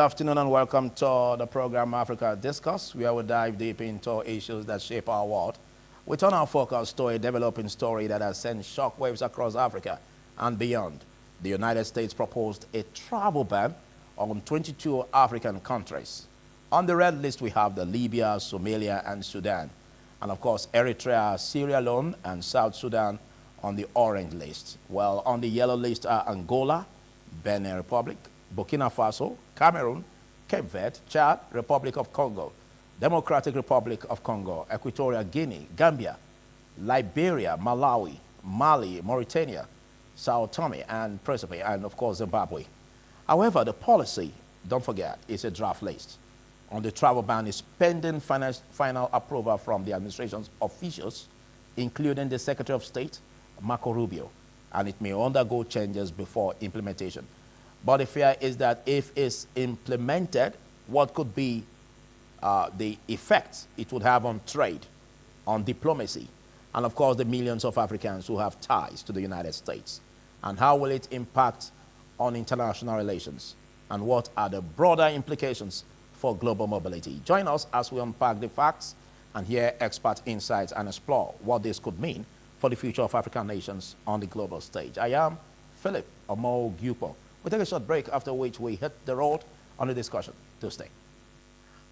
Good afternoon and welcome to the program Africa Discourse, where we dive deep into issues that shape our world. We turn our focus to a developing story that has sent shockwaves across Africa and beyond. The United States proposed a travel ban on 22 African countries. On the red list, we have Libya, Somalia, and Sudan. And of course, Eritrea, Sierra Leone, and South Sudan on the orange list. Well, on the yellow list are Angola, Benin Republic, Burkina Faso, Cameroon, Cape Verde, Chad, Republic of Congo, Democratic Republic of Congo, Equatorial Guinea, Gambia, Liberia, Malawi, Mali, Mauritania, Sao Tome and Principe, and of course Zimbabwe. However, the policy, don't forget, is a draft list. On the travel ban is pending final approval from the administration's officials, including the Secretary of State, Marco Rubio, and it may undergo changes before implementation. But the fear is that if it's implemented, what could be the effect it would have on trade, on diplomacy, and of course the millions of Africans who have ties to the United States? And how will it impact on international relations? And what are the broader implications for global mobility? Join us as we unpack the facts and hear expert insights and explore what this could mean for the future of African nations on the global stage. I am Philip Omo-Gyupo. We'll take a short break, after which we hit the road on the discussion. Do stay.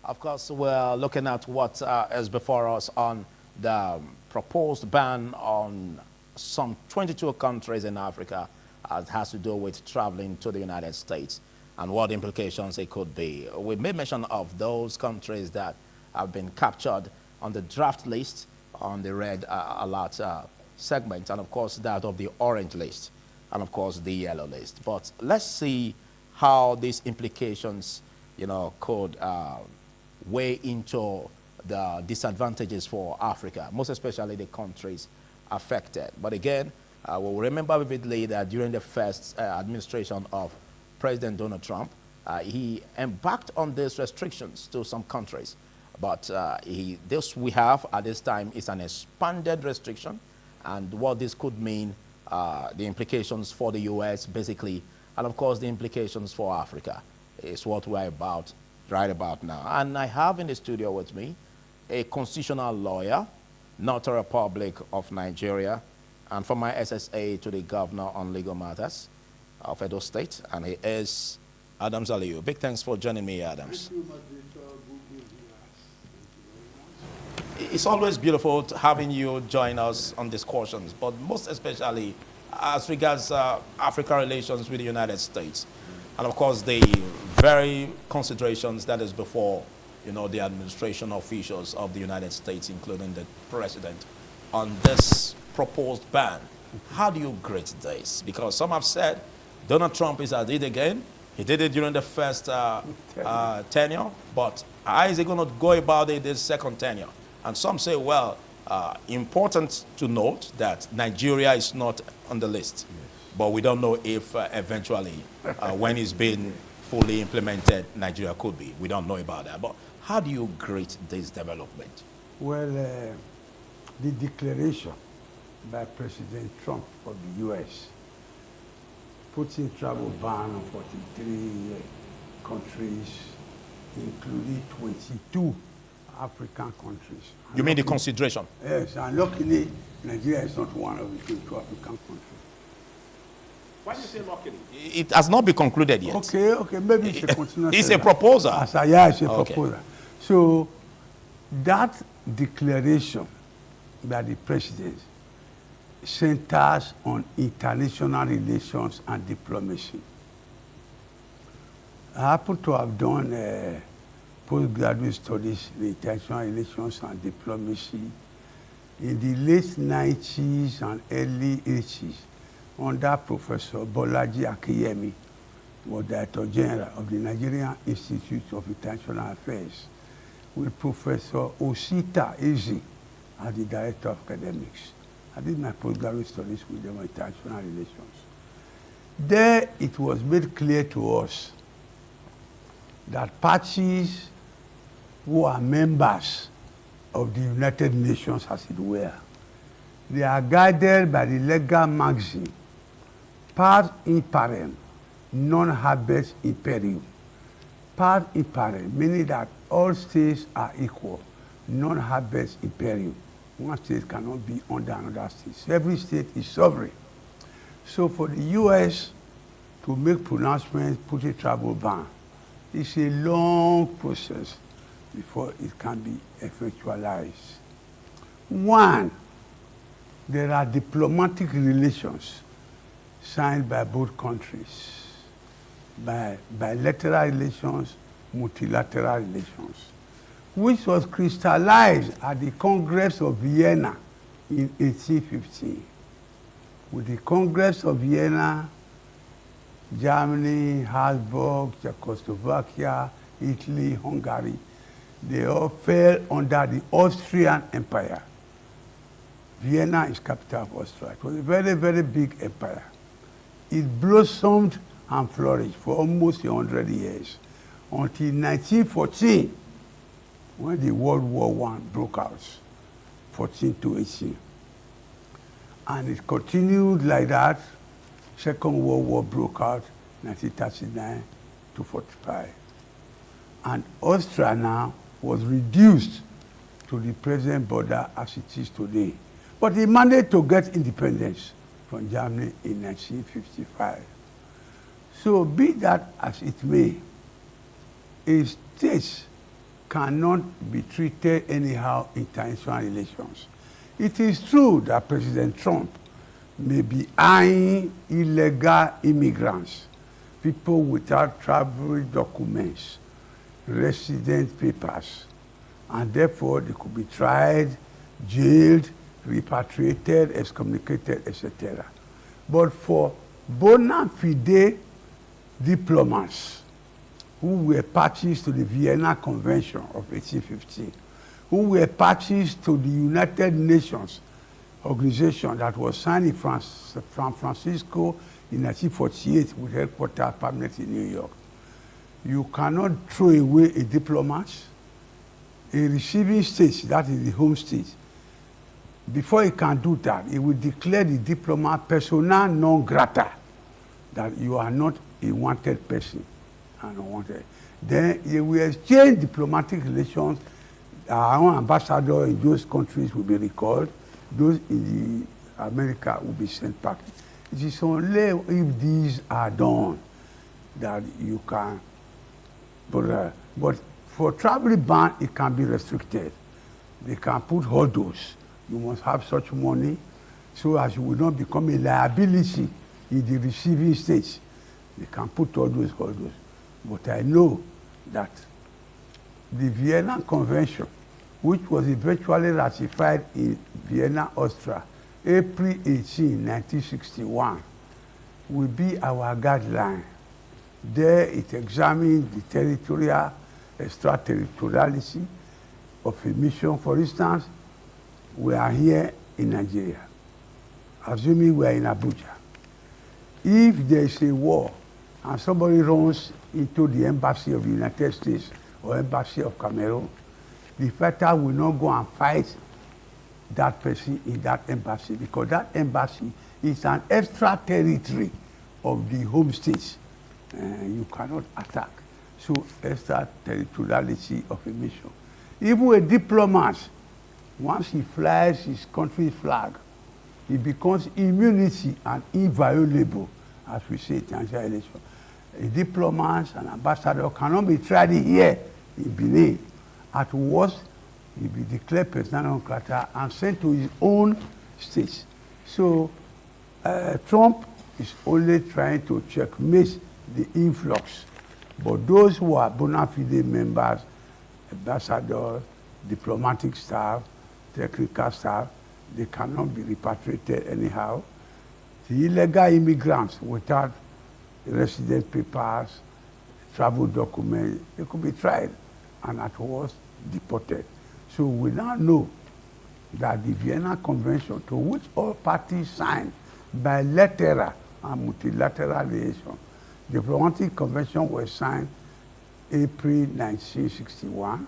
Of course, we're looking at what is before us on the proposed ban on some 22 countries in Africa. It has to do with traveling to the United States and what implications it could be. We made mention of those countries that have been captured on the draft list on the red alert segment, and of course that of the orange list, and of course the yellow list. But let's see how these implications, could weigh into the disadvantages for Africa, most especially the countries affected. But again, we'll remember vividly that during the first administration of President Donald Trump, he embarked on these restrictions to some countries. But this we have at this time is an expanded restriction, and what this could mean, the implications for the U.S. basically, and of course the implications for Africa is what we're right about now. And I have in the studio with me a constitutional lawyer, Notary Republic of Nigeria, and former SSA to the Governor on Legal Matters of Edo State, and he is Adams Aliyu. Big thanks for joining me, Adams. Thank you, Moderator. Good evening. Thank you very much. It's always beautiful having you join us on discussions, but most especially as regards Africa relations with the United States. And of course, the very considerations that is before, the administration officials of the United States, including the president, on this proposed ban. How do you grade this? Because some have said Donald Trump is at it again. He did it during the first tenure, but how is he going to go about it this second tenure? And some say, well, important to note that Nigeria is not on the list. Yes. But we don't know if eventually, when it's been fully implemented, Nigeria could be. We don't know about that. But how do you grade this development? Well, the declaration by President Trump of the U.S. puts in travel ban on 43 countries, including 22 African countries. You mean the consideration? Yes, and luckily, Nigeria is not one of the 22 African countries. Why do you say luckily? It has not been concluded yet. Okay, maybe it's a continuation. It's a proposal. Yeah, it's a proposal. So that declaration by the president centers on international relations and diplomacy. I happen to have done postgraduate studies in international relations and diplomacy in the late 90s and early 80s under Professor Bolaji Akiyemi, was Director General of the Nigerian Institute of International Affairs, with Professor Osita Eze as the Director of Academics. I did my postgraduate studies with them on international relations. There it was made clear to us that parties who are members of the United Nations, as it were, they are guided by the legal maxim, pars imparem, non habet imperium, Pars impare, meaning that all states are equal. None habes imperium. One state cannot be under another state. So every state is sovereign. So for the U.S. to make pronouncements, put a travel ban, it's a long process before it can be effectualized. One, there are diplomatic relations signed by both countries, by bilateral relations, multilateral relations, which was crystallized at the Congress of Vienna in 1815. With the Congress of Vienna, Germany, Habsburg, Czechoslovakia, Italy, Hungary, they all fell under the Austrian Empire. Vienna is capital of Austria. It was a very, very big empire. It blossomed and flourished for almost 100 years until 1914, when the World War I broke out, 14 to 18. And it continued like that. Second World War broke out, 1939 to 45. And Austria now was reduced to the present border as it is today. But it managed to get independence from Germany in 1955. So be that as it may, a state cannot be treated anyhow in international relations. It is true that President Trump may be eyeing illegal immigrants, people without travel documents, resident papers, and therefore they could be tried, jailed, repatriated, excommunicated, etc. But for bona fide diplomats who were parties to the Vienna Convention of 1815, who were parties to the United Nations organization that was signed in San Francisco in 1948 with headquarters permanent in New York. You cannot throw away a diplomat, a receiving state, that is the home state. Before he can do that, he will declare the diplomat persona non grata, that you are not a wanted person and unwanted. Then he will exchange diplomatic relations. Our own ambassador in those countries will be recalled. Those in America will be sent back. It is only if these are done that you can. But for travel ban, it can be restricted. They can put hurdles. You must have such money so as you will not become a liability in the receiving state. They can put all those hurdles. But I know that the Vienna Convention, which was eventually ratified in Vienna, Austria, April 18, 1961, will be our guideline. There it examines the territorial, extraterritoriality of a mission. For instance, we are here in Nigeria, assuming we are in Abuja. If there is a war and somebody runs into the embassy of the United States or embassy of Cameroon, the fighter will not go and fight that person in that embassy, because that embassy is an extra territory of the home state. You cannot attack. So extraterritoriality of a mission. Even a diplomat, once he flies his country's flag, it becomes immunity and inviolable, as we say in international relations. A diplomat, an ambassador cannot be tried here in Benin. At worst, he'll be declared persona non grata and sent to his own state. So Trump is only trying to checkmate the influx. But those who are bona fide members, ambassadors, diplomatic staff, technical staff, they cannot be repatriated anyhow. The illegal immigrants without resident papers, travel documents, they could be tried and at worst deported. So we now know that the Vienna Convention, to which all parties signed bilateral and multilateral relations, the diplomatic convention was signed April 1961.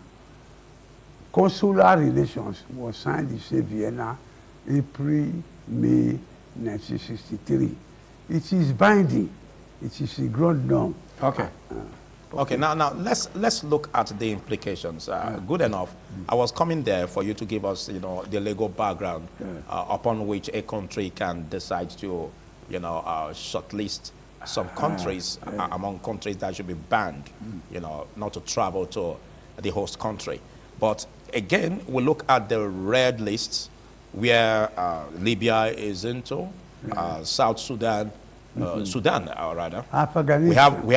Consular relations was signed in say Vienna April, May 1963. It is binding. It is a ground norm. Okay. Okay, now let's look at the implications. Good enough. I was coming there for you to give us, the legal background upon which a country can decide to, shortlist some countries among countries that should be banned, not to travel to the host country. But again, we look at the red list where Libya is into, South Sudan. Sudan, rather. Afghanistan. We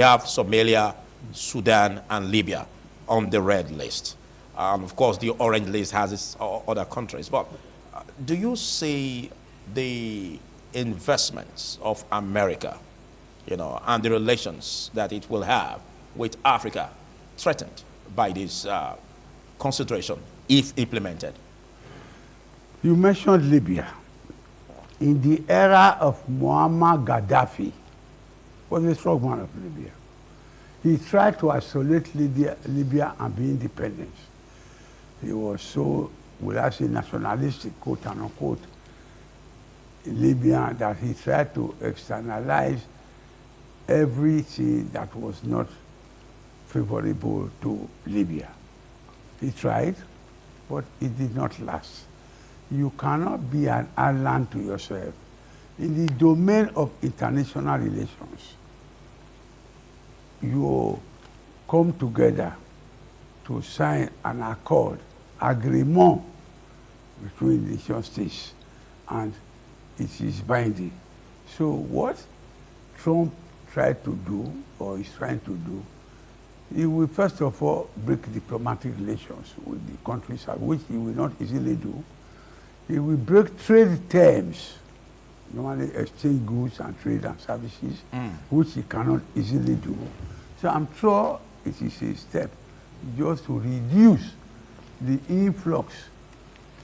have Somalia, Sudan, and Libya on the red list. Of course, the orange list has its other countries. But do you see the investments of America, and the relations that it will have with Africa threatened by this consideration, if implemented? You mentioned Libya. In the era of Muammar Gaddafi, was a strong man of Libya. He tried to isolate Libya and be independent. He was so, will I say, nationalistic, quote and unquote, in Libya, that he tried to externalize everything that was not favorable to Libya. He tried, but it did not last. You cannot be an island to yourself. In the domain of international relations, you come together to sign an agreement between the nation states, and it is binding. So what Trump tried to do, or is trying to do, he will first of all break diplomatic relations with the countries, which he will not easily do. He will break trade terms, normally exchange goods and trade and services, which he cannot easily do. So I'm sure it is a step just to reduce the influx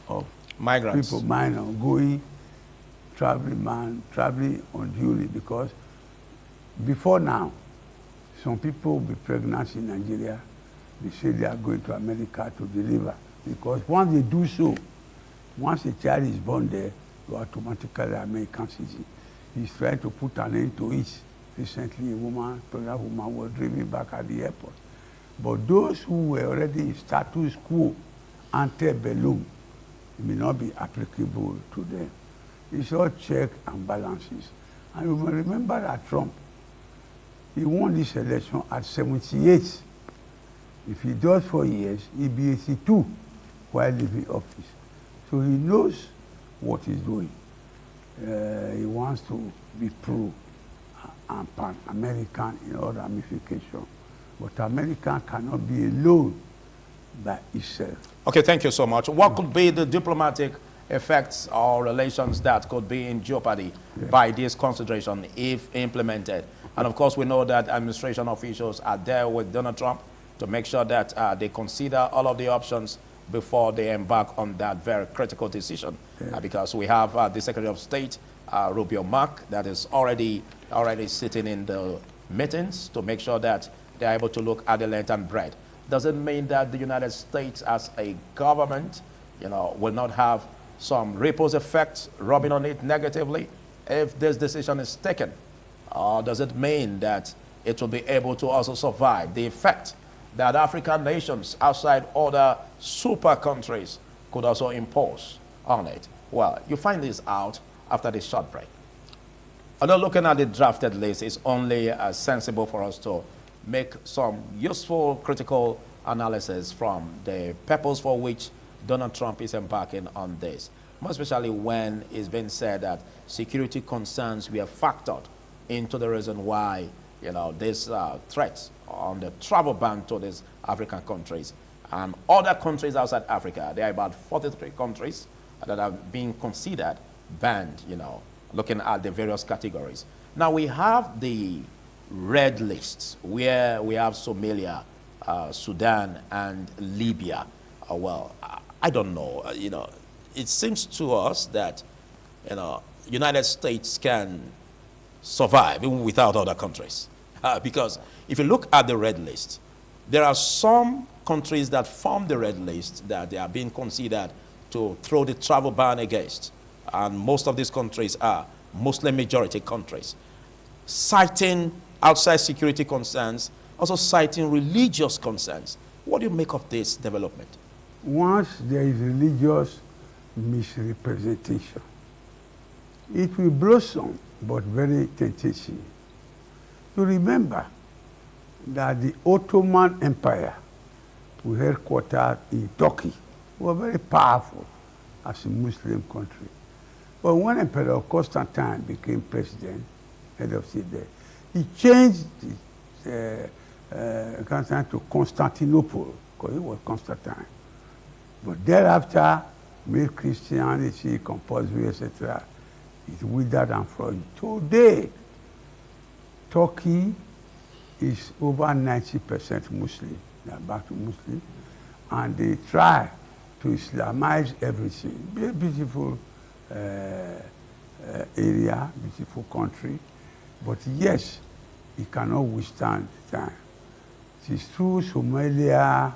of migrants, people, going, traveling unduly, because before now, some people will be pregnant in Nigeria. They say they are going to America to deliver, because once they do so, once a child is born there, you are automatically American citizen. He's trying to put an end to it. Recently, pregnant woman was driven back at the airport. But those who were already in status quo, antebellum, may not be applicable to them. It's all check and balances. And you may remember that Trump, he won this election at 78. If he does 4 years, he'll be 82 while leaving office. So he knows what he's doing. He wants to be pro and pan-American in all ramifications. But America cannot be alone by itself. Okay, thank you so much. What could be the diplomatic effects or relations that could be in jeopardy by this consideration if implemented? And of course, we know that administration officials are there with Donald Trump to make sure that they consider all of the options before they embark on that very critical decision. Because we have the Secretary of State, Rubio Mark, that is already sitting in the meetings to make sure that they're able to look at the length and breadth. Does it mean that the United States as a government, will not have some ripples effects rubbing on it negatively if this decision is taken? Or does it mean that it will be able to also survive the effect that African nations outside other super countries could also impose on it? Well, you find this out after this short break. Although looking at the drafted list is only sensible for us to make some useful critical analysis from the purpose for which Donald Trump is embarking on this, more especially when it's been said that security concerns were factored into the reason why this threats on the travel ban to these African countries. And other countries outside Africa, there are about 43 countries that are being considered banned, looking at the various categories. Now we have the red lists where we have Somalia, Sudan, and Libya. Well, I don't know, it seems to us that, United States can survive even without other countries. Because if you look at the red list, there are some countries that form the red list that they are being considered to throw the travel ban against. And most of these countries are Muslim majority countries, citing outside security concerns, also citing religious concerns. What do you make of this development? Once there is religious misrepresentation, it will blossom, but very tentative. You remember that the Ottoman Empire, with headquarters in Turkey, were very powerful as a Muslim country. But when Emperor Constantine became president, head of state there, he changed Constantine to Constantinople, because he was Constantine. But thereafter, made Christianity compulsory, etc. It withered and flourished. Today, Turkey is over 90% Muslim. They are back to Muslim. And they try to Islamize everything. Very beautiful area, beautiful country. But yes, it cannot withstand time. It is true Somalia,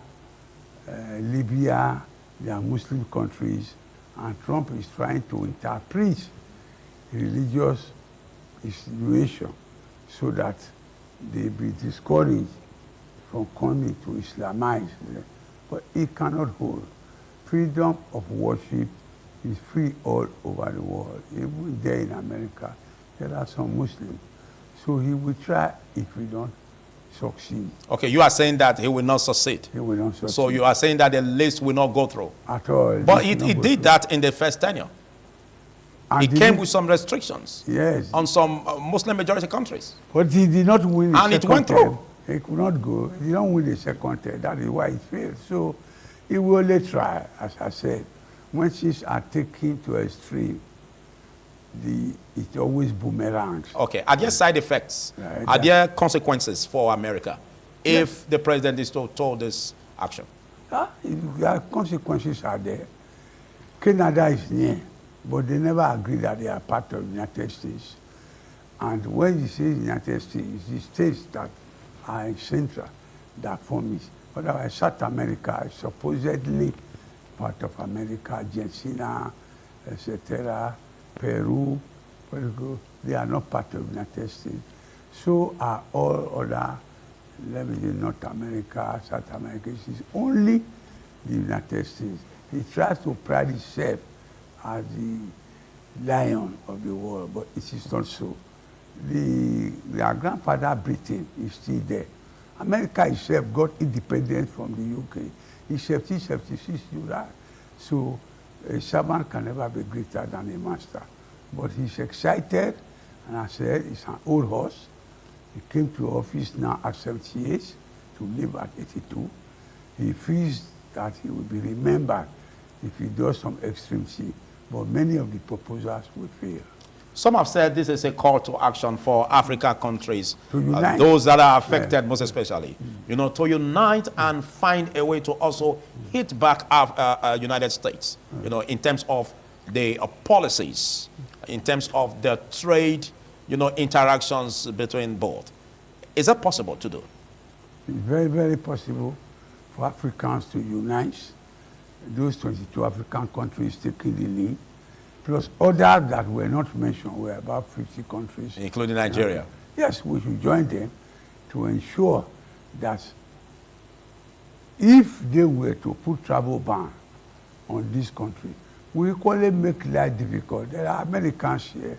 Libya, they are Muslim countries, and Trump is trying to interpret religious situation so that they be discouraged from coming to Islamize. But it cannot hold. Freedom of worship is free all over the world. Even there in America, there are some Muslims. So he will try if we don't succeed. Okay, you are saying that he will not succeed. He will not succeed. So you are saying that the list will not go through. At all. But he did that in the first tenure. And it came with some restrictions. Yes. On some Muslim majority countries. But he did not win the second term. And it went through. He could not go. He did not win the second term. That is why he failed. So he will only try, as I said. When things are taken to extreme, it always boomerangs. Okay. Are there side effects? Right. Are there consequences for America if the president is told this action? The consequences are there. Canada is near, but they never agree that they are part of the United States. And when you say United States, it's the states that are in Central that form it. Otherwise, South America is supposedly part of America, Argentina, etc., Peru, they are not part of the United States. So are all other, let me say, North America, South America. It's only the United States. He tries to pride himself as the lion of the world, but it is not so. Their grandfather Britain is still there. America itself got independence from the UK in 1776 July. So a servant can never be greater than a master. But he's excited, and I said, he's an old horse. He came to office now at 78 to live at 82. He feels that he will be remembered if he does some extreme thing. But many of the proposals will fail. Some have said this is a call to action for African countries, to unite. Those that are affected most especially, to unite and find a way to also hit back United States, in terms of the policies, in terms of the trade, interactions between both. Is that possible to do? It's very, very possible for Africans to unite. Those 22 African countries taking the lead, plus others that were not mentioned, were about 50 countries. Including Nigeria. Yes, we should join them to ensure that if they were to put travel ban on this country, we equally make life difficult. There are Americans here,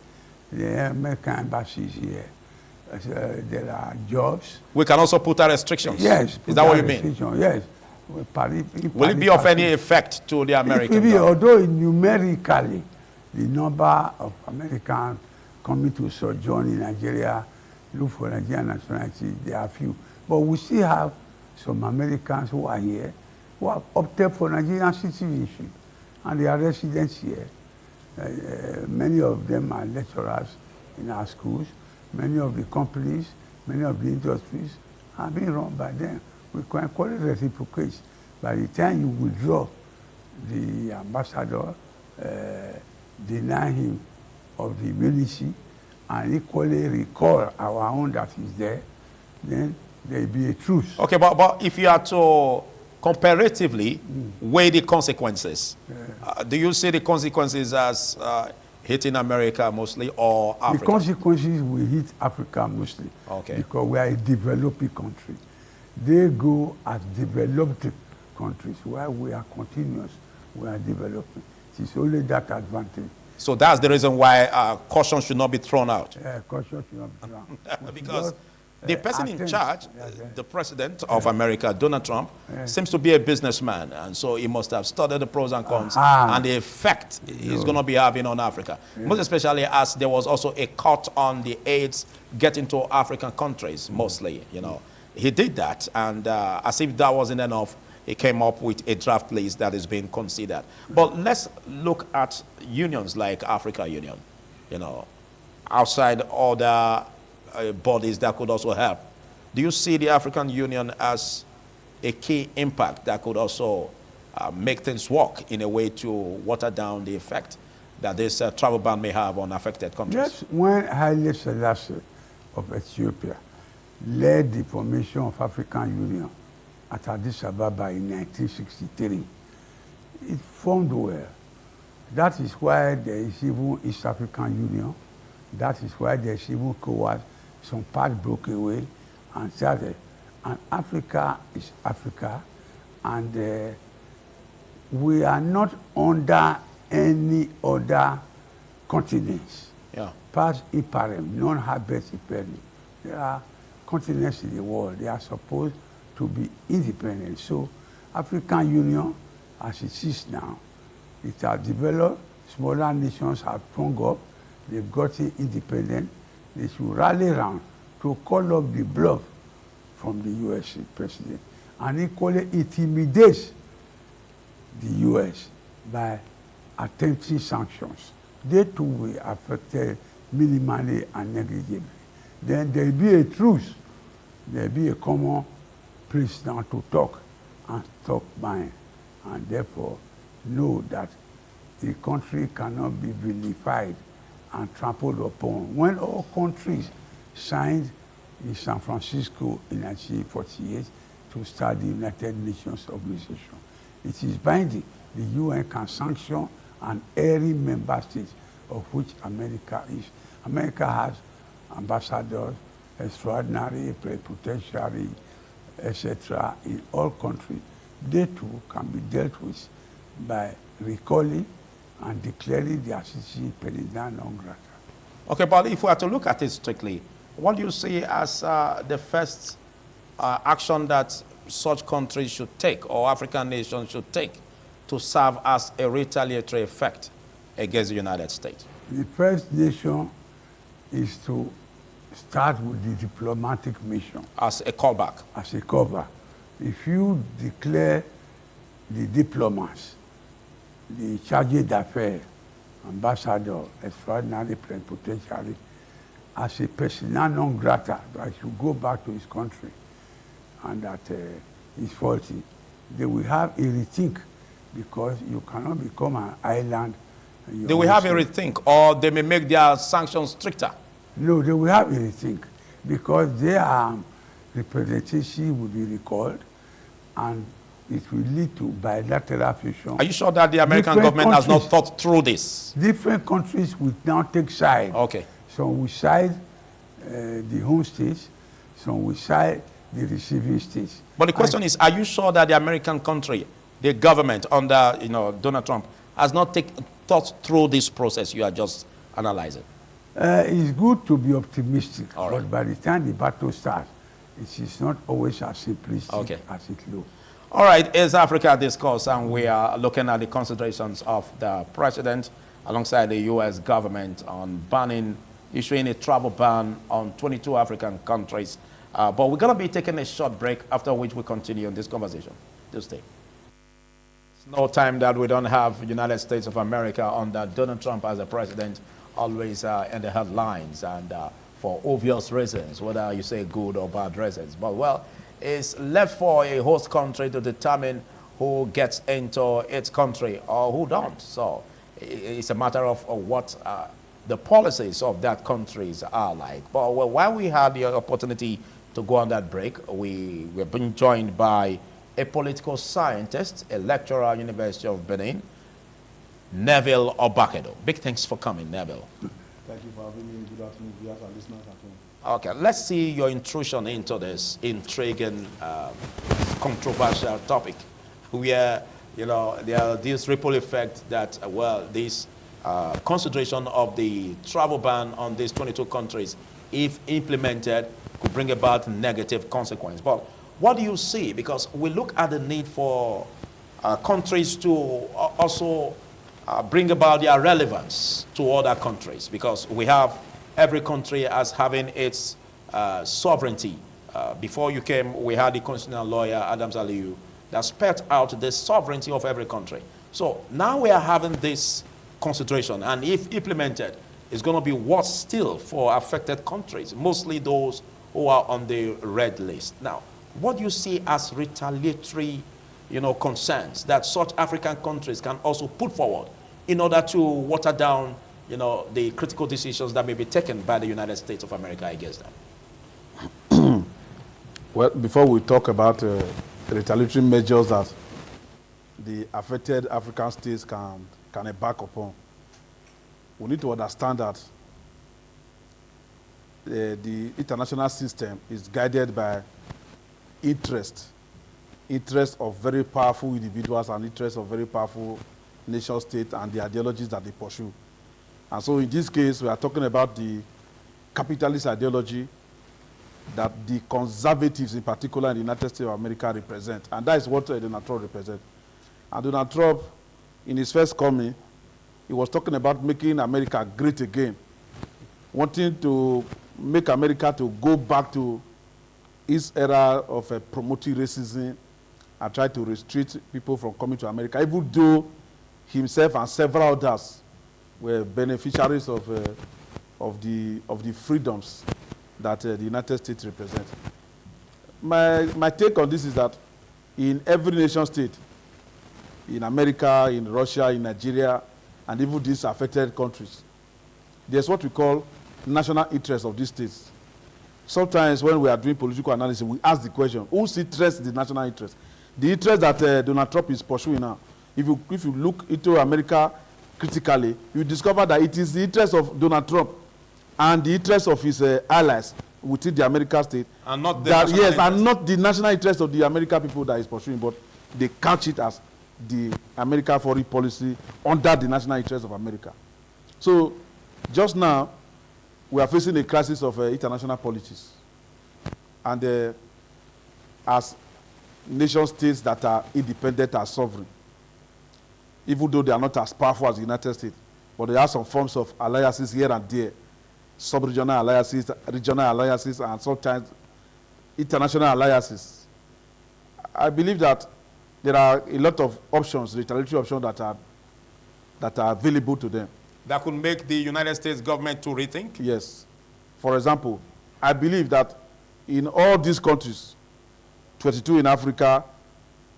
there are American embassies here, there are jobs. We can also put our restrictions. Yes. Is that what you mean? Yes. Will it be of any effect to the Americans? Although numerically, the number of Americans coming to sojourn in Nigeria, look for Nigerian nationality, there are few. But we still have some Americans who are here, who have opted for Nigerian citizenship, and they are residents here. Many of them are lecturers in our schools. Many of the companies, many of the industries are being run by them. We can call it reciprocate. By the time you withdraw, the ambassador deny him of the immunity and equally recall our own that is there, then there will be a truce. Okay, but if you are to comparatively weigh the consequences, do you see the consequences as hitting America mostly or The Africa? consequences will hit Africa mostly. Okay. Because we are a developing country. They go as developed countries, while we are continuous, we are developing. It is only that advantage. So that's the reason why caution should not be thrown out. Caution should not be thrown. Because the person in charge, the president of Yeah. America, Donald Trump, Yeah. seems to be a businessman. And so he must have studied the pros and cons and the effect he's going to be having on Africa. Most especially as there was also a cut on the aids getting to African countries, mostly, you know. He did that, and as if that wasn't enough, he came up with a draft list that is being considered. But let's look at unions like Africa Union, you know, outside other bodies that could also help. Do you see the African Union as a key impact that could also make things work in a way to water down the effect that this travel ban may have on affected countries? Yes, when Haile Selassie of Ethiopia led the formation of African Union at Addis Ababa in 1963, it formed well. That is why there is even East African Union. That is why there is even COAS. Some parts broke away and started. And Africa is Africa, and we are not under any other continents. Yeah. Pars imparem, non-habet imperim. There are continents in the world. They are supposed to be independent. So African Union, as it is now, it has developed. Smaller nations have sprung up. They've gotten independent. They should rally around to call up the bluff from the U.S. president and equally intimidate the U.S. by attempting sanctions. They too will be affected minimally and negligibly. Then there will be a truce. There will be a common place now to talk and stop buying, and therefore know that the country cannot be vilified and trampled upon. When all countries signed in San Francisco in 1948 to start the United Nations Organization, it is binding. The UN can sanction an every member state, of which America is. America has ambassadors, extraordinary, plenipotentiary, etc. in all countries. They too can be dealt with by recalling and declaring their citizenship persona non grata. Okay, but if we are to look at it strictly, what do you see as the first action that such countries should take or African nations should take to serve as a retaliatory effect against the United States? The first nation is to start with the diplomatic mission. As a callback? As a cover. If you declare the diplomats, the charge d'affaires, ambassador, extraordinary plenipotentiary, as a persona non grata, that should go back to his country and that is faulty, they will have a rethink, because you cannot become an island. They will have a rethink, or they may make their sanctions stricter. No, they will have a rethink, because their representation will be recalled, and it will lead to bilateral fusion. Are you sure that the American government has not thought through this? Different countries will now take sides. Okay. Some will side the home states, some will side the receiving states. But the question is, are you sure that the American country, the government under Donald Trump, has not thought through this process you are just analyzing? It's good to be optimistic, All right. but by the time the battle starts, it is not always as simplistic as it looks. All right, it's Africa Discourse, and we are looking at the considerations of the president alongside the U.S. government on issuing a travel ban on 22 African countries. But we're going to be taking a short break, after which we continue in this conversation. Do stay. It's no time that we don't have United States of America under Donald Trump as a president, always in the headlines, and for obvious reasons, whether you say good or bad reasons. But, well, it's left for a host country to determine who gets into its country or who don't. So it's a matter of what the policies of that countries are like. But while we had the opportunity to go on that break, we were being joined by a political scientist, a lecturer at University of Benin, Neville Obakedo. Big thanks for coming, Neville. Thank you for having me. Good afternoon, viewers and listeners at home. Okay, let's see your intrusion into this intriguing, controversial topic, where there are this ripple effect that this consideration of the travel ban on these 22 countries, if implemented, could bring about negative consequence. But what do you see? Because we look at the need for countries to also bring about their relevance to other countries, because we have every country as having its sovereignty. Before you came, we had the constitutional lawyer, Adams Aliyu, that spelled out the sovereignty of every country. So now we are having this consideration, and if implemented, it's going to be worse still for affected countries, mostly those who are on the red list. Now, what do you see as retaliatory concerns that such African countries can also put forward in order to water down the critical decisions that may be taken by the United States of America against them? Well, before we talk about the retaliatory measures that the affected African states can embark upon, we need to understand that the international system is guided by interest of very powerful individuals and interest of very powerful nation states and the ideologies that they pursue. And so in this case, we are talking about the capitalist ideology that the conservatives, in particular in the United States of America, represent. And that is what Donald Trump represents. And Donald Trump, in his first coming, he was talking about making America great again, wanting to make America to go back to its era of promoting racism and try to restrict people from coming to America, even though himself and several others were beneficiaries of the freedoms that the United States represent. My take on this is that in every nation state, in America, in Russia, in Nigeria, and even these affected countries, there's what we call national interest of these states. Sometimes when we are doing political analysis, we ask the question, whose interest is the national interest? The interest that Donald Trump is pursuing now, if you look into America critically, you discover that it is the interest of Donald Trump and the interest of his allies within the American state, and not the and not the national interest of the American people that is pursuing, but they couch it as the American foreign policy under the national interest of America. So just now, we are facing a crisis of international politics. And as nation states that are independent and sovereign, even though they are not as powerful as the United States, but they have some forms of alliances here and there, sub-regional alliances, regional alliances, and sometimes international alliances. I believe that there are a lot of options, retaliatory options that are available to them. That could make the United States government to rethink? Yes. For example, I believe that in all these countries, 22 in Africa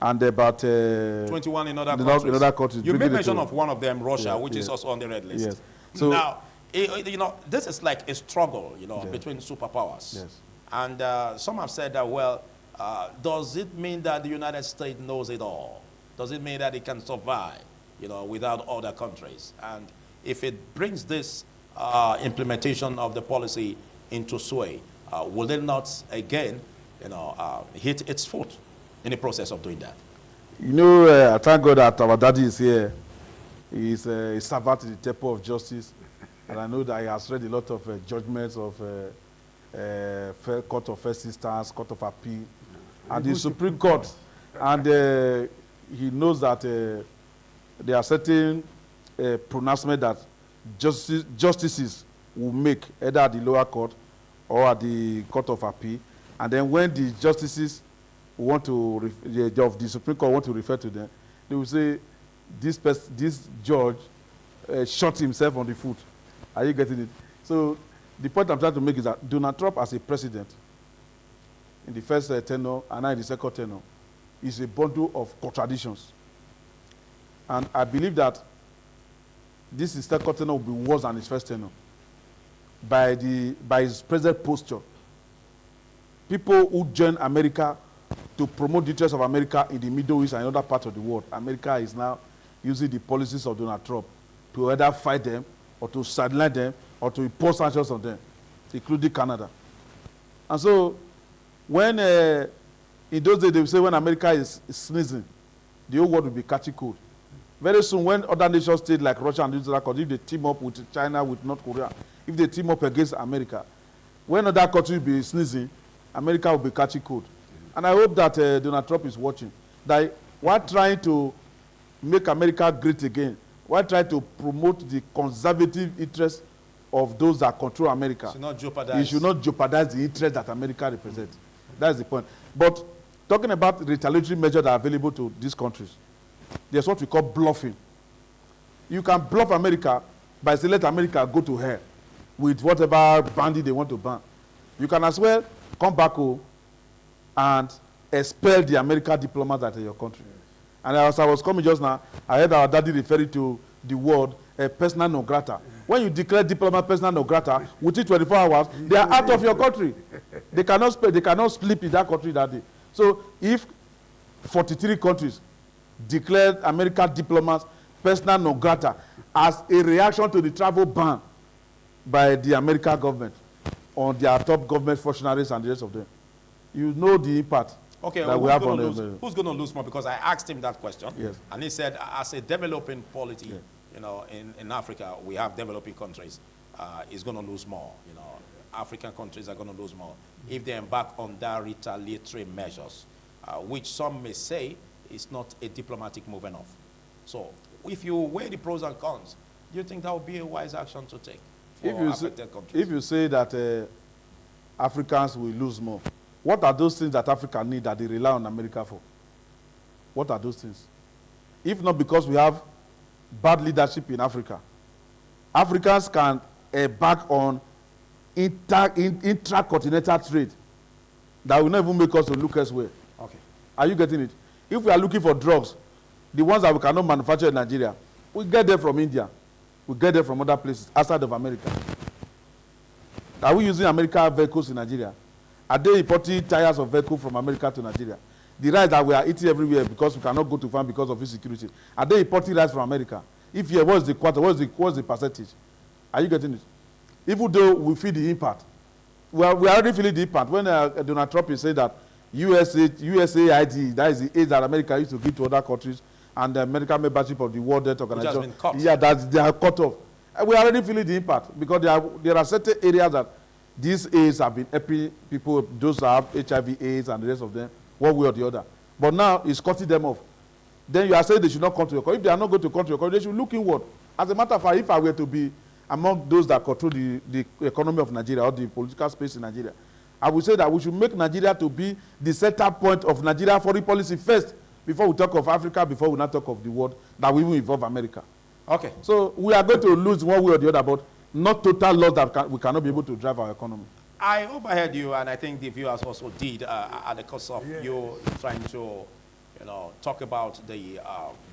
and about 21 in other countries. You made mention of one of them, Russia, yeah, which is also on the red list. Yes. So now, this is like a struggle, between superpowers. Yes. And some have said that, well, does it mean that the United States knows it all? Does it mean that it can survive, without other countries? And if it brings this implementation of the policy into sway, will it not again, hit its foot in the process of doing that? I thank God that our daddy is here. He is a servant in the temple of justice. And I know that he has read a lot of judgments of Court of First Instance, Court of Appeal, and the Supreme Court. And he knows that there are certain pronouncements that justices will make, either at the lower court or at the Court of Appeal. And then when the justices want to, of the Supreme Court want to refer to them, they will say, this judge shot himself on the foot. Are you getting it? So the point I'm trying to make is that Donald Trump as a president in the first tenure and now in the second tenure is a bundle of contradictions. And I believe that this is second tenure will be worse than his first tenure by his present posture. People who join America to promote the interests of America in the Middle East and other parts of the world, America is now using the policies of Donald Trump to either fight them or to sideline them or to impose sanctions on them, including Canada. And so when, in those days, they would say when America is sneezing, the whole world will be catching cold. Very soon, when other nations states like Russia and Israel, if they team up with China, with North Korea, if they team up against America, when other countries will be sneezing, America will be catching cold. And I hope that Donald Trump is watching. That while trying to make America great again, while trying to promote the conservative interests of those that control America, he should not jeopardize the interest that America represents. That's the point. But talking about retaliatory measures that are available to these countries, there's what we call bluffing. You can bluff America by saying let America go to hell with whatever bandit they want to ban. You can as well come back home and expel the American diplomats that are in your country. And as I was coming just now, I heard our daddy referring to the word persona non grata. When you declare diplomat persona non grata, within 24 hours, they are out of your country. They cannot sleep in that country that day. So if 43 countries declared American diplomats persona non grata as a reaction to the travel ban by the American government on their top government functionaries and the rest of them, you know the impact. Okay, that we have on who's going to lose more? Because I asked him that question, yes. And he said, as a developing polity, yeah, you know, in Africa, we have developing countries. Is going to lose more. You know, African countries are going to lose more if they embark on that retaliatory measures, which some may say is not a diplomatic move enough. So, if you weigh the pros and cons, do you think that would be a wise action to take for affected countries? If you say that Africans will lose more, what are those things that Africa need that they rely on America for? What are those things? If not because we have bad leadership in Africa, Africans can embark on intracontinental trade that will not even make us to look elsewhere. Okay. Are you getting it? If we are looking for drugs, the ones that we cannot manufacture in Nigeria, we get them from India. We get them from other places outside of America. Are we using American vehicles in Nigeria? Are they importing tires of vehicles from America to Nigeria? The rice that we are eating everywhere because we cannot go to farm because of insecurity, are they importing rice from America? If yeah, what's the quarter? What's the percentage? Are you getting it? Even though we feel the impact, we are already feeling the impact. When Donald Trump is saying that USAID, that is the aid that America used to give to other countries, and the American membership of the World Health Organization, which has been cut. Yeah, they are cut off. And we are already feeling the impact because there are certain areas that these aids have been helping people, those that have HIV, AIDS, and the rest of them, one way or the other. But now it's cutting them off. Then you are saying they should not come to your country. If they are not going to come to your country, they should look inward. As a matter of fact, if I were to be among those that control the economy of Nigeria or the political space in Nigeria, I would say that we should make Nigeria to be the center point of Nigeria foreign policy first, before we talk of Africa, before we not talk of the world, that we will involve America. Okay. So we are going to lose one way or the other, but not total loss that we cannot be able to drive our economy. I overheard you, and I think the viewers also did, at the course of you trying to, you know, talk about the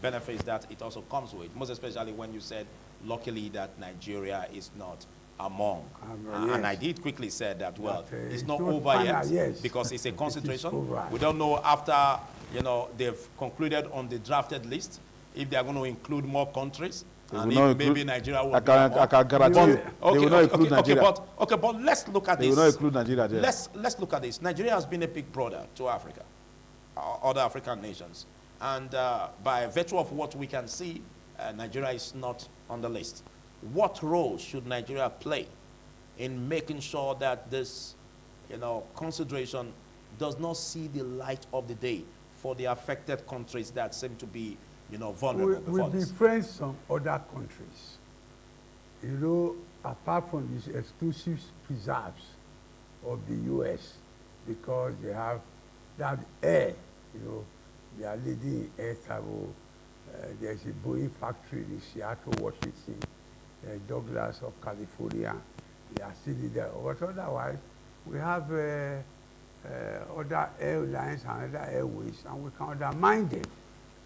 benefits that it also comes with, most especially when you said, luckily, that Nigeria is not among. Yes. And I did quickly say that, well, it's not over yet, yes, because it's a concentration. Over. We don't know after, you know, they've concluded on the drafted list, if they are going to include more countries. And if maybe Nigeria will be I can guarantee you, they will not include Nigeria. But let's look at this. They will not include Nigeria there. Let's look at this. Nigeria has been a big brother to Africa, other African nations. And by virtue of what we can see, Nigeria is not on the list. What role should Nigeria play in making sure that this, you know, consideration does not see the light of the day for the affected countries that seem to be, you know, vulnerable? We befriend some other countries. You know, apart from these exclusive preserves of the U.S., because they have that air, you know, they are leading air travel. There's a Boeing factory in Seattle, Washington, Douglas of California. They are still there. But otherwise, we have other airlines and other airways, and we can undermine them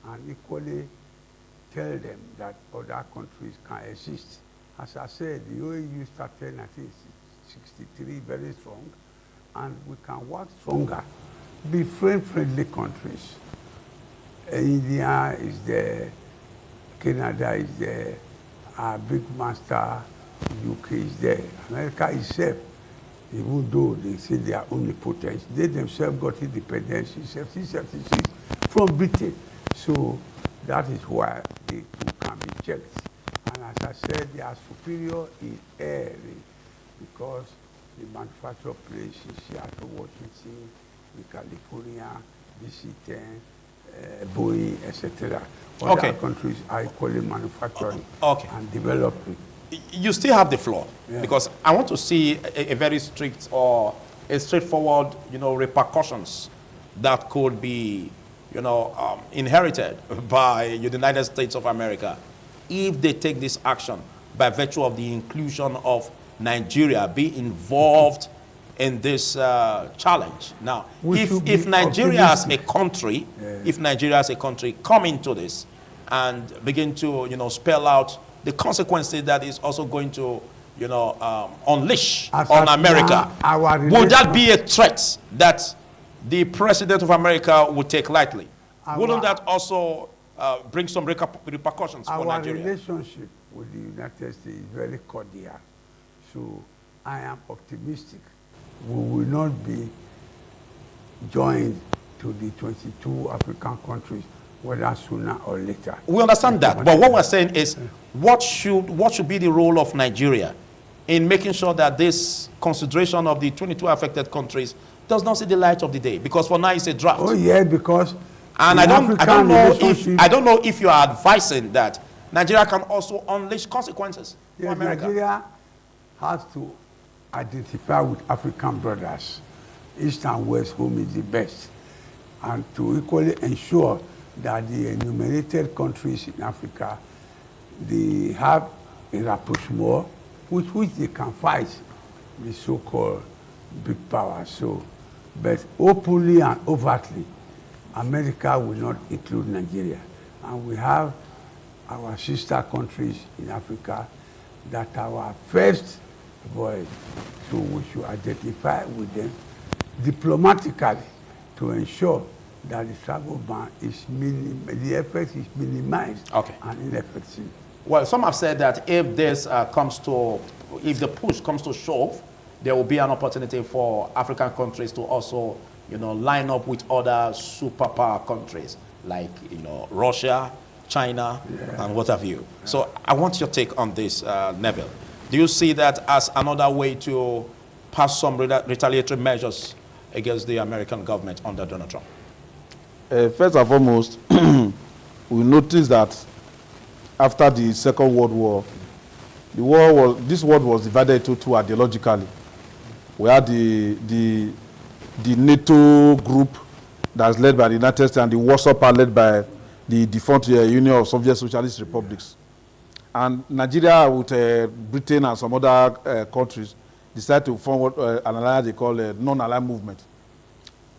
and equally tell them that other countries can exist. As I said, the OAU started in 1963 very strong, and we can work stronger. Be friendly countries. India is there, Canada is there, our big master, UK is there. America itself, even though they say they are omnipotent, they themselves got independence in 1776 from Britain. So that is why they too can be checked. And as I said, they are superior in area because the manufacture place in Seattle, Washington, in California, DC-10, Boeing, etc. Okay. Other countries are equally manufacturing Okay. and developing. You still have the floor, Yeah. because I want to see a very strict or a straightforward, repercussions that could be, inherited by the United States of America if they take this action by virtue of the inclusion of Nigeria be involved in this challenge. Now, if Nigeria as a country, if Nigeria as a country come into this and begin to, spell out the consequences that is also going to, unleash on America, would that be a threat that the President of America would take lightly? Wouldn't that also bring some repercussions for Nigeria? Our relationship with the United States is very cordial. So I am optimistic. We will not be joined to the 22 African countries, whether sooner or later. We understand that, but what we're saying is, what should be the role of Nigeria in making sure that this consideration of the 22 affected countries does not see the light of the day? Because for now it's a draft. Oh yeah, because and I don't know if you are advising that Nigeria can also unleash consequences for yes, America. Nigeria has to identify with African brothers, East and West, whom is the best, and to equally ensure that the enumerated countries in Africa, they have a rapprochement with which they can fight the so-called big powers. So, but openly and overtly, America will not include Nigeria. And we have our sister countries in Africa that are our first voice. So we should identify with them diplomatically to ensure that the travel ban is the effect is minimized and ineffective. Well, some have said that if this if the push comes to shove, there will be an opportunity for African countries to also, line up with other superpower countries like, Russia, China, and what have you. So I want your take on this, Neville. Do you see that as another way to pass some retaliatory measures against the American government under Donald Trump? First and foremost, we noticed that after the Second World War, this world was divided into two ideologically. We had the NATO group that's led by the United States and the Warsaw Pact led by the defunct Union of Soviet Socialist Republics. And Nigeria with Britain and some other countries decided to form what an alliance they call a non-aligned movement.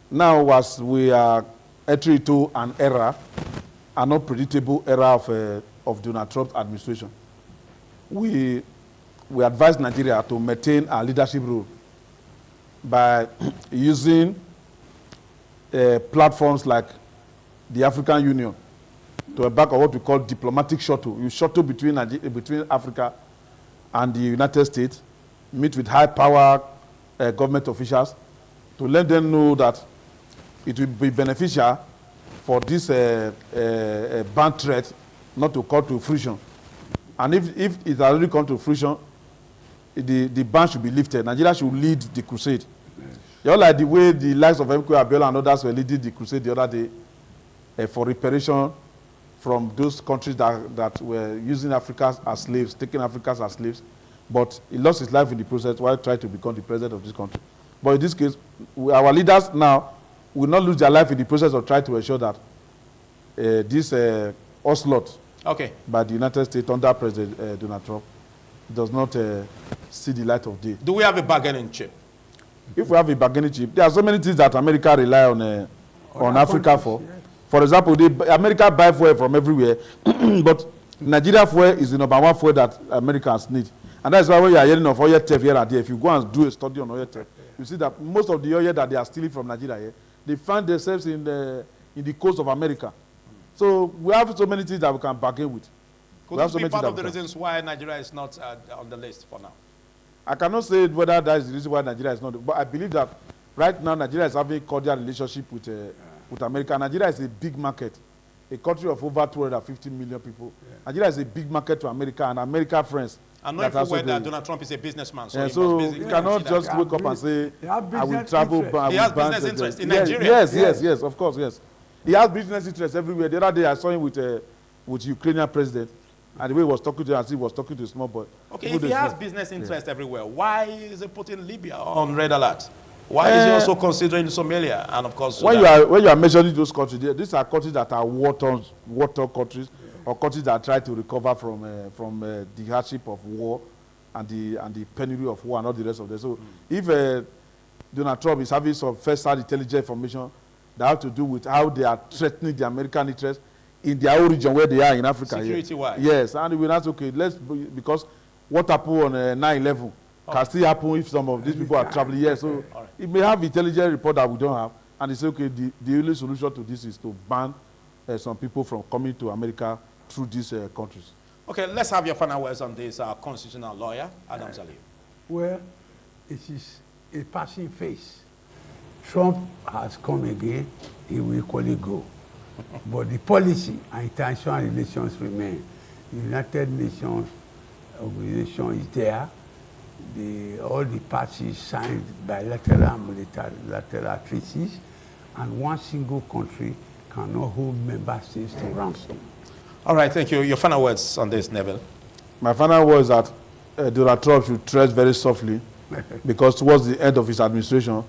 Now, as we are entering into an era, an unpredictable era of Donald Trump's administration, we advise Nigeria to maintain our leadership role by using platforms like the African Union to embark on what we call diplomatic shuttle. You shuttle between Africa and the United States, meet with high-power government officials to let them know that it will be beneficial for this ban threat not to come to fruition. And if it has already come to fruition, the ban should be lifted. Nigeria should lead the crusade. Just like the way the likes of MK Abiola and others were leading the crusade the other day for reparation from those countries that were using Africa as slaves, taking Africans as slaves, but he lost his life in the process while trying to become the president of this country. But in this case, our leaders now will not lose their life in the process of trying to ensure that this onslaught by the United States under President Donald Trump does not see the light of day. Do we have a bargaining chip? If we have a bargaining chip, there are so many things that America rely on Africa for. Yes. For example, America buy fuel from everywhere, but Nigeria fuel is the number one fuel that Americans need. And that's why when you are hearing of oil theft here and there, if you go and do a study on oil theft, you see that most of the oil that they are stealing from Nigeria here, they find themselves in the coast of America. So we have so many things that we can bargain with. Could this be part of the reasons why Nigeria is not on the list for now? I cannot say whether that is the reason why Nigeria is not, but I believe that right now Nigeria is having a cordial relationship with America. Nigeria is a big market, a country of over 250 million people. Yeah. Nigeria is a big market to America, and America friends. I know if you that Donald Trump is a businessman, so, you cannot just wake up and say, I will travel. He has business interest in Nigeria. Yes, of course, yes. He has business interest everywhere. The other day I saw him with Ukrainian president, and the way he was talking to him, as he was talking to a small boy. Okay, if he has business interest everywhere, why is he putting Libya on red alert? Why is he also considering Somalia and of course Sudan? When you are mentioning those countries, these are countries that are war-torn countries, or countries that try to recover from the hardship of war and the penury of war and all the rest of them. So if Donald Trump is having some first-hand intelligence information that have to do with how they are threatening the American interest in their own region where they are in Africa. Security-wise. Yes, and we're not okay. Because what happened on 9/11 can still happen if some of these people are traveling here. So it may have intelligent report that we don't have, and it's okay. The only solution to this is to ban some people from coming to America through these countries. Okay, let's have your final words on this, constitutional lawyer, Adam Zaliu. Well, it is a passing phase. Trump has come again, he will equally go. But the policy and international relations remain. The United Nations organization is there. All the parties signed bilateral and multilateral treaties, and one single country cannot hold member states to ransom. All right, thank you. Your final words on this, Neville. My final words is that Donald Trump should tread very softly because towards the end of his administration,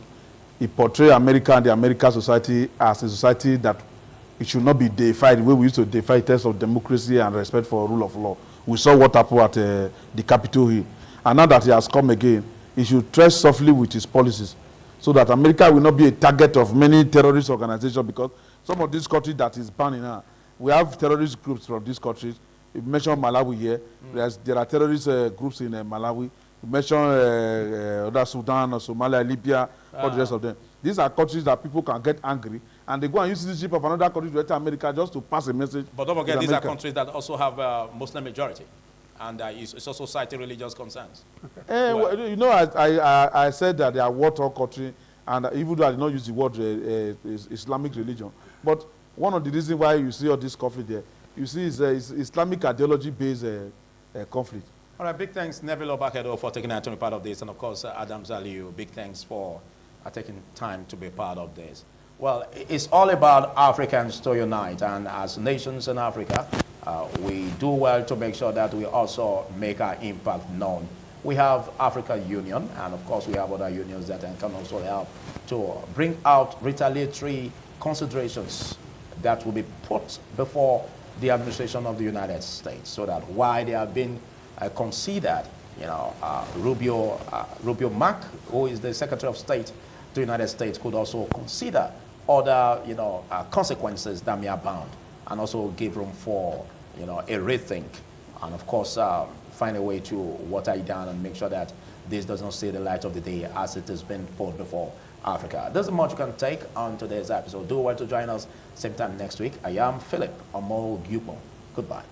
he portrayed America and the American society as a society that it should not be deified the way we used to deify tests of democracy and respect for rule of law. We saw what happened at the Capitol Hill. And now that he has come again, he should tread softly with his policies so that America will not be a target of many terrorist organizations, because some of these countries that is banning now, we have terrorist groups from these countries. You mentioned Malawi here. There are terrorist groups in Malawi. You mentioned other Sudan, Somalia, Libya, all the rest of them. These are countries that people can get angry, and they go and use citizenship of another country to enter America just to pass a message. But don't forget, these are countries that also have Muslim majority, and it's also citing religious concerns. Well, you know, I said that they are war-torn country, and even though I did not use the word Islamic religion, but one of the reasons why you see all this conflict there, you see, is Islamic ideology-based conflict. All right, big thanks, Neville Obakedo, for taking time to be part of this, and of course, Adam Zaliu, big thanks for taking time to be part of this. Well, it's all about Africans to unite, and as nations in Africa, we do well to make sure that we also make our impact known. We have Africa Union, and of course we have other unions that can also help to bring out retaliatory considerations that will be put before the administration of the United States, so that why they have been considered, you know, Rubio Mack, who is the Secretary of State to the United States, could also consider other, you know, consequences that may abound, and also give room for, you know, a rethink, and of course find a way to water it down and make sure that this does not see the light of the day as it has been put before Africa. There's much you can take on today's episode. Do well to join us same time next week. I am Philip Omol Gupon. Goodbye.